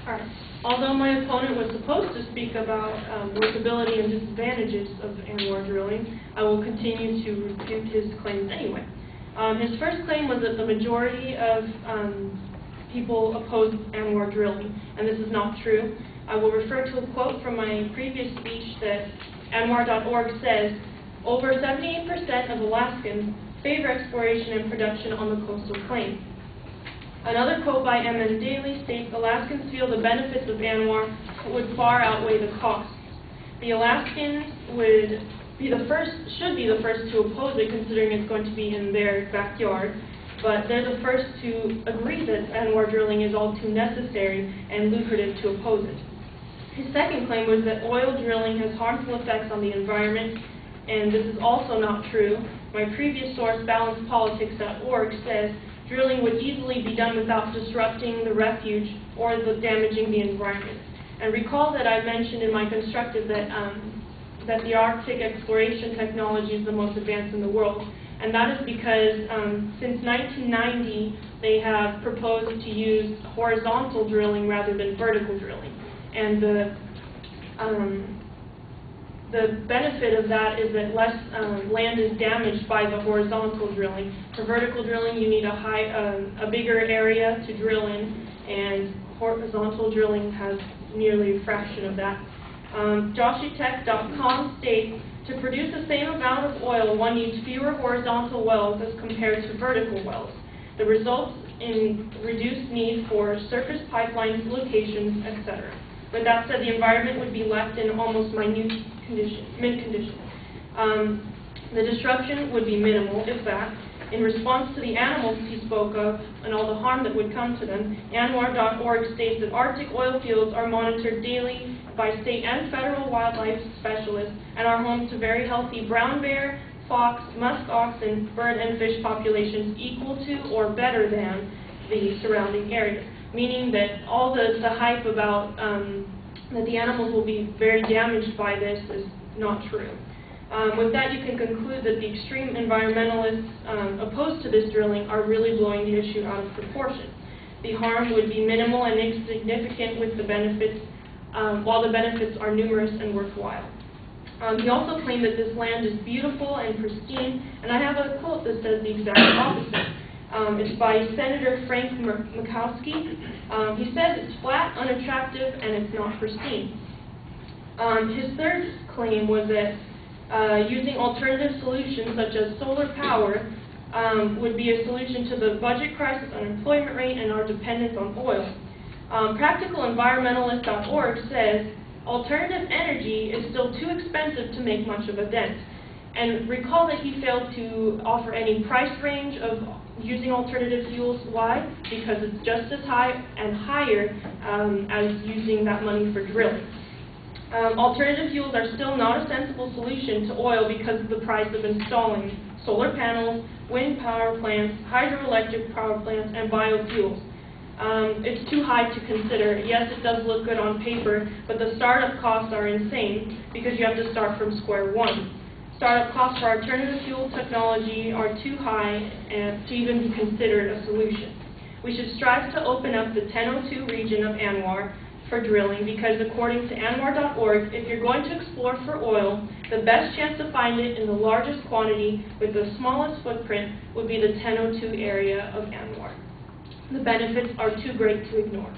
Alright. Although my opponent was supposed to speak about workability and disadvantages of Anwr drilling, I will continue to refute his claims anyway. His first claim was that the majority of people oppose Anwr drilling, and this is not true. I will refer to a quote from my previous speech that Anwr.org says, "Over 78% of Alaskans favor exploration and production on the coastal plain." Another quote by Mpg states, "Alaskans feel the benefits of Anwr would far outweigh the costs." The Alaskans should be the first to oppose it, considering it's going to be in their backyard, but they're the first to agree that Anwr drilling is all too necessary and lucrative to oppose it. His second claim was that oil drilling has harmful effects on the environment, and this is also not true. My previous source, balancepolitics.org, says drilling would easily be done without disrupting the refuge or damaging the environment. And recall that I mentioned in my constructive that the Arctic exploration technology is the most advanced in the world, and that is because since 1990 they have proposed to use horizontal drilling rather than vertical drilling. And the benefit of that is that less land is damaged by the horizontal drilling. For vertical drilling, you need a bigger area to drill in, and horizontal drilling has nearly a fraction of that. JoshiTech.com states, "To produce the same amount of oil, one needs fewer horizontal wells as compared to vertical wells. The results in reduced need for surface pipelines, locations, etc. With that said, the environment would be left in almost mint condition. The disruption would be minimal, if that. In response to the animals he spoke of and all the harm that would come to them, Anwr.org states that Arctic oil fields are monitored daily by state and federal wildlife specialists and are home to very healthy brown bear, fox, musk oxen, bird and fish populations equal to or better than the surrounding area." Meaning that all the hype about that the animals will be very damaged by this is not true. With that, you can conclude that the extreme environmentalists opposed to this drilling are really blowing the issue out of proportion. The harm would be minimal and insignificant with the benefits, while the benefits are numerous and worthwhile. He also claimed that this land is beautiful and pristine, and I have a quote that says the exact opposite. It's by Senator Frank Murkowski. He says it's flat, unattractive, and it's not pristine. His third claim was that using alternative solutions such as solar power would be a solution to the budget crisis, unemployment rate, and our dependence on oil. PracticalEnvironmentalist.org says alternative energy is still too expensive to make much of a dent. And recall that he failed to offer any price range of using alternative fuels. Why? Because it's just as high and higher as using that money for drilling. Alternative fuels are still not a sensible solution to oil because of the price of installing solar panels, wind power plants, hydroelectric power plants, and biofuels. It's too high to consider. Yes, it does look good on paper, but the startup costs are insane because you have to start from square one. Startup costs for alternative fuel technology are too high to even be considered a solution. We should strive to open up the 1002 region of Anwr for drilling because according to Anwr.org, if you're going to explore for oil, the best chance to find it in the largest quantity with the smallest footprint would be the 1002 area of Anwr. The benefits are too great to ignore.